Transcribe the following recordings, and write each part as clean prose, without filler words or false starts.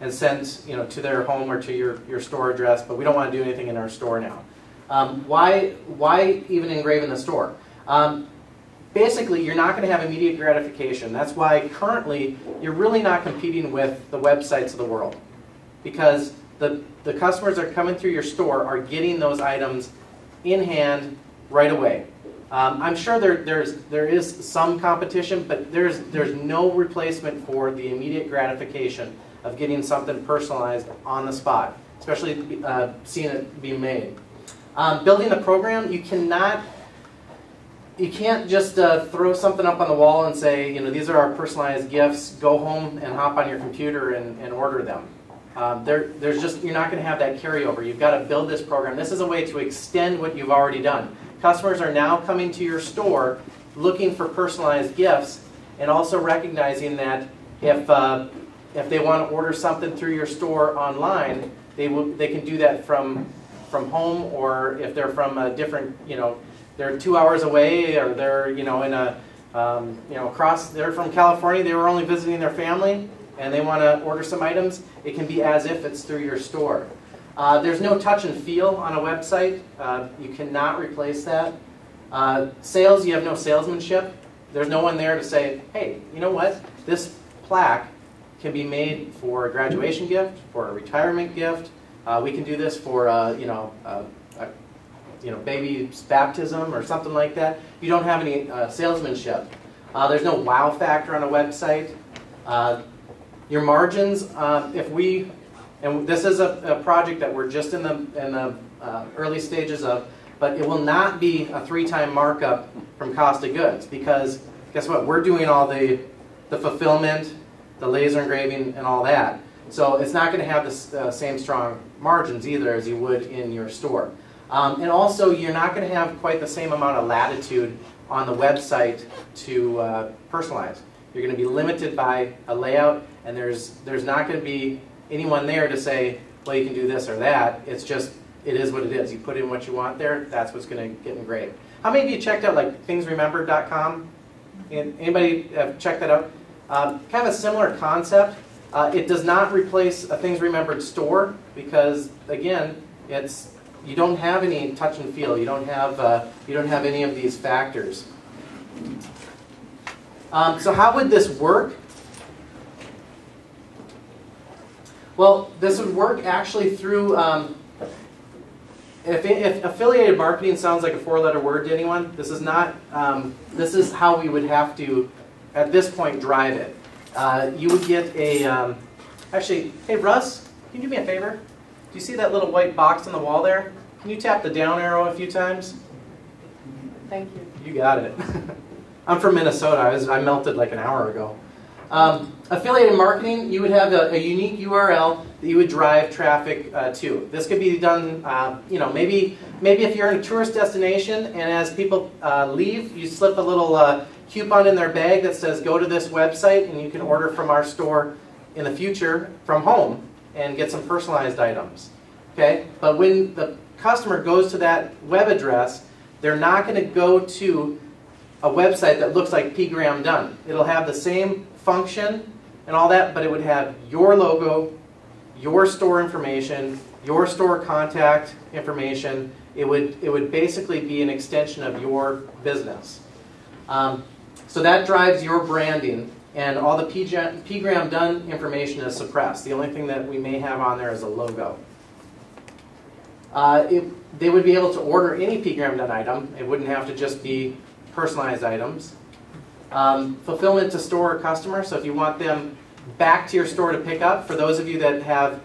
and sent to their home or to your store address, but we don't want to do anything in our store now. Why even engrave in the store? Basically, you're not going to have immediate gratification. That's why currently you're really not competing with the websites of the world, because the customers that are coming through your store are getting those items in hand right away. I'm sure there is some competition, but there's no replacement for the immediate gratification of getting something personalized on the spot, especially seeing it being made. Building the program, you can't just throw something up on the wall and say, these are our personalized gifts, go home and hop on your computer and order them. You're not going to have that carryover. You've got to build this program. This is a way to extend what you've already done. Customers are now coming to your store looking for personalized gifts, and also recognizing that if they want to order something through your store online, they can do that from home, or if they're from a different, they're 2 hours away, or they're in a they're from California, they were only visiting their family and they want to order some items, it can be as if it's through your store. There's no touch and feel on a website. You cannot replace that. Sales, you have no salesmanship. There's no one there to say, hey, you know what? This plaque can be made for a graduation gift, for a retirement gift. We can do this for baby's baptism or something like that. You don't have any salesmanship. There's no wow factor on a website. Your margins, and this is a project that we're just in the early stages of, but it will not be a 3-time markup from cost of goods, because guess what? We're doing all the fulfillment, the laser engraving, and all that. So it's not going to have the same strong margins either as you would in your store. And also, you're not going to have quite the same amount of latitude on the website to personalize. You're going to be limited by a layout, and there's not going to be anyone there to say, well, you can do this or that. It's just, it is what it is. You put in what you want there, that's what's going to get engraved. How many of you checked out like thingsremembered.com? Anybody check that out? Kind of a similar concept. It does not replace a Things Remembered store, because again, you don't have any touch and feel. You don't have any of these factors. So how would this work? Well, this would work actually through, if affiliated marketing sounds like a 4-letter word to anyone, this is not, this is how we would have to, at this point, drive it. You would get a, actually, hey Russ, can you do me a favor? Do you see that little white box on the wall there? Can you tap the down arrow a few times? Thank you. You got it. I'm from Minnesota. I melted like an hour ago. Affiliated marketing, you would have a unique URL that you would drive traffic to. This could be done, maybe if you're in a tourist destination and as people leave, you slip a little coupon in their bag that says go to this website and you can order from our store in the future from home and get some personalized items. Okay? But when the customer goes to that web address, they're not going to go to a website that looks like P. Graham Dunn. It'll have the same function and all that, but it would have your logo, your store information, your store contact information. It would basically be an extension of your business. So that drives your branding, and all the P. Graham Dunn information is suppressed. The only thing that we may have on there is a logo. They would be able to order any P. Graham Dunn item. It wouldn't have to just be personalized items. Fulfillment to store or customer, so if you want them back to your store to pick up, for those of you that have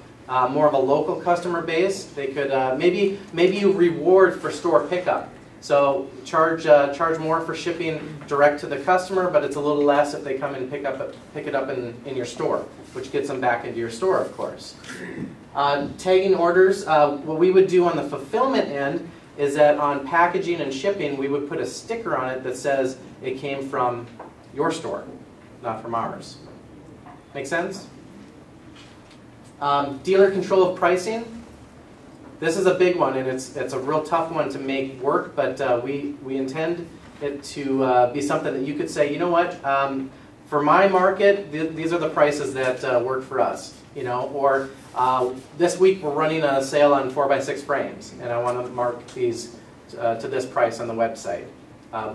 more of a local customer base, they could maybe you reward for store pickup. So charge more for shipping direct to the customer, but it's a little less if they come and pick it up in your store, which gets them back into your store, of course. Tagging orders, what we would do on the fulfillment end is that on packaging and shipping, we would put a sticker on it that says it came from your store, not from ours. Make sense? Dealer control of pricing. This is a big one, and it's a real tough one to make work, but we intend it to be something that you could say, you know what, for my market, these are the prices that work for us. You know, or this week we're running a sale on 4x6 frames, and I want to mark these to this price on the website.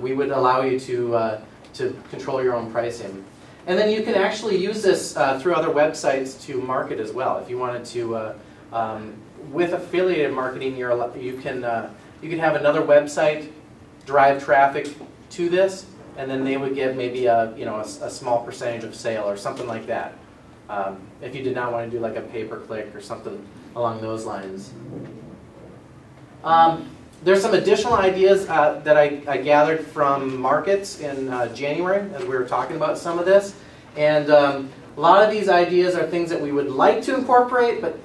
We would allow you to control your own pricing. And then you can actually use this through other websites to market as well. If you wanted to, with affiliated marketing, you can have another website drive traffic to this, and then they would get maybe a small percentage of sale or something like that. If you did not want to do like a pay-per-click or something along those lines. There's some additional ideas that I gathered from markets in January as we were talking about some of this. And a lot of these ideas are things that we would like to incorporate, but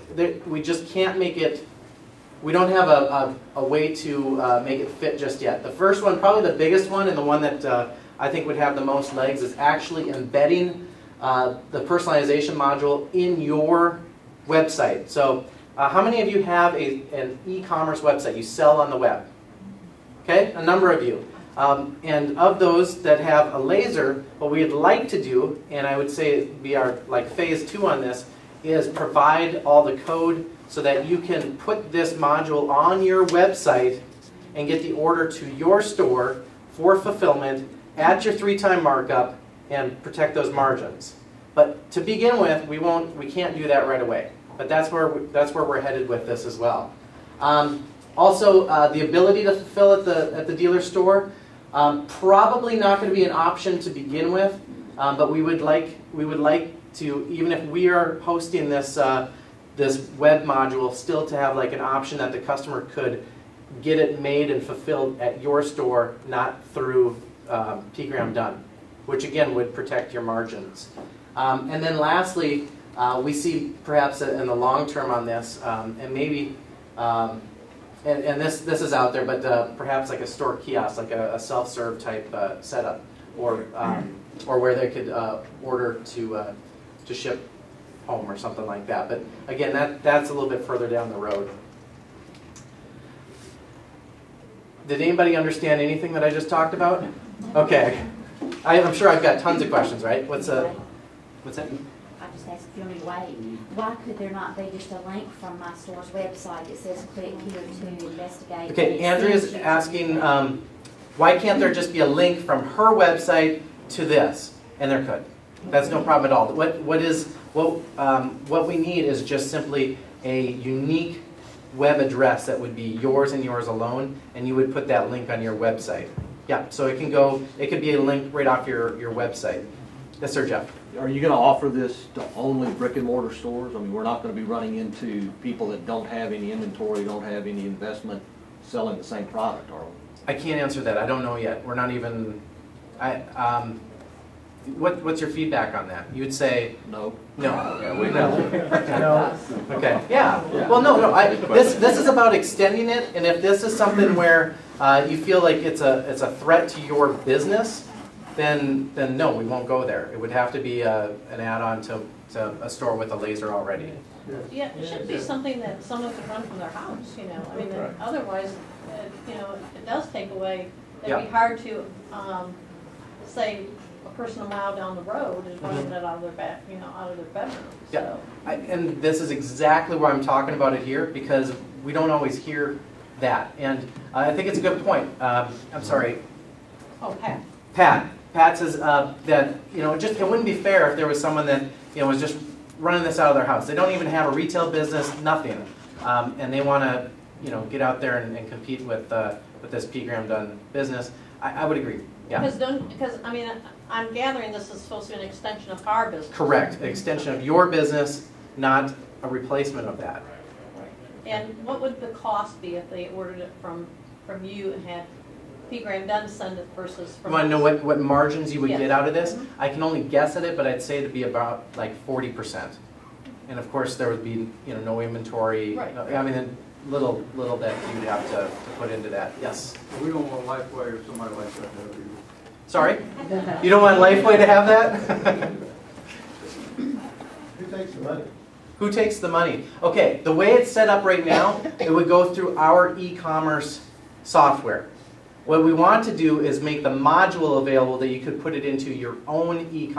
we just can't make it, we don't have a way to make it fit just yet. The first one, probably the biggest one, and the one that I think would have the most legs, is actually embedding the personalization module in your website. So how many of you have an e-commerce website you sell on the web? Okay, a number of you. And of those that have a laser, what we'd like to do, and I would say it'd be our phase 2 on this, is provide all the code so that you can put this module on your website and get the order to your store for fulfillment at your 3-time markup and protect those margins. But to begin with, we can't do that right away. But that's where we're headed with this as well. Also, the ability to fulfill at the dealer store, probably not going to be an option to begin with. But we would like to, even if we are hosting this this web module, still to have like an option that the customer could get it made and fulfilled at your store, not through PGram Done, which again would protect your margins. And then lastly, we see perhaps in the long term on this, and maybe, and this is out there, but perhaps like a store kiosk, like a self-serve type setup, or where they could order to ship home or something like that. But again, that's a little bit further down the road. Did anybody understand anything that I just talked about? Okay. I'm sure I've got tons of questions, right? What's that? I just asked Jimmy why could there not be just a link from my store's website that says click here to investigate? Okay, Andrea's asking why can't there just be a link from her website to this? And there could. That's no problem at all. What we need is just simply a unique web address that would be yours and yours alone, and you would put that link on your website. Yeah, so it could be a link right off your website. Yes, sir, Jeff. Are you going to offer this to only brick and mortar stores? I mean, we're not going to be running into people that don't have any inventory, don't have any investment selling the same product, are we? I can't answer that. I don't know yet. We're not even. What's your feedback on that? You would say no. No. Yeah, we No. Okay. Yeah. Well, no. This is about extending it, and if this is something where you feel like it's a threat to your business, then no, we won't go there. It would have to be an add-on to a store with a laser already. Yeah, it should be something that someone could run from their house, you know. I mean, otherwise, it does take away. It'd be hard to say a person a mile down the road is running that out of their out of their bedroom. Yeah, and this is exactly why I'm talking about it here, because we don't always hear that, and I think it's a good point. I'm sorry. Oh, Pat. Pat says that it wouldn't be fair if there was someone that was just running this out of their house. They don't even have a retail business, nothing, and they want to get out there and compete with this PGram Done business. I would agree. Yeah. Because I mean, I'm gathering this is supposed to be an extension of our business. Correct. An extension of your business, not a replacement of that. Right. And what would the cost be if they ordered it from you and had PGram Done send it versus from You want to know what margins you would Yes. get out of this? Mm-hmm. I can only guess at it, but I'd say it'd be about like 40%. And of course, there would be no inventory. Right. I mean, little that you'd have to put into that. Yes. We don't want Lifeway or somebody like that to have either. Sorry? You don't want Lifeway to have that? Who takes the money? Who takes the money? Okay, the way it's set up right now, it would go through our e-commerce software. What we want to do is make the module available that you could put it into your own e-commerce